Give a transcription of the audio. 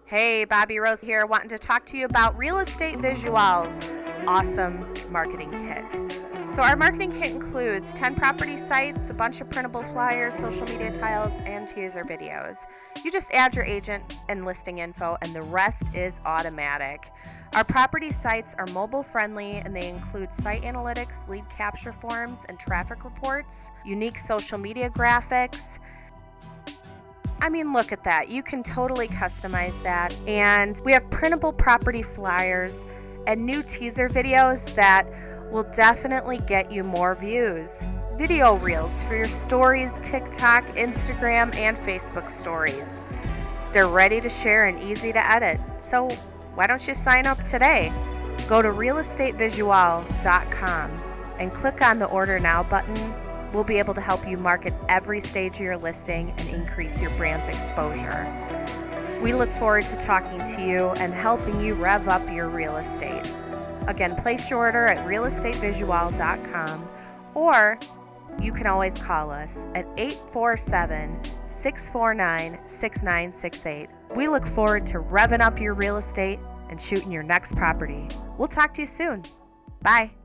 Hey, Bobby Rose here, wanting to talk to you about Real Estate VisuAll's awesome marketing kit. So our marketing kit includes 10 property sites, a bunch of printable flyers, social media tiles, and teaser videos. You just add your agent and listing info, and the rest is automatic. Our property sites are mobile friendly, and they include site analytics, lead capture forms, and traffic reports, unique social media graphics. I mean, look at that. You can totally customize that. And we have printable property flyers and new teaser videos that will definitely get you more views. Video reels for your stories, TikTok, Instagram, and Facebook stories. They're ready to share and easy to edit. So why don't you sign up today? Go to realestatevisual.com and click on the Order Now button. We'll be able to help you market every stage of your listing and increase your brand's exposure. We look forward to talking to you and helping you rev up your real estate. Again, place your order at realestatevisual.com, or you can always call us at 847-649-6968. We look forward to revving up your real estate and shooting your next property. We'll talk to you soon. Bye.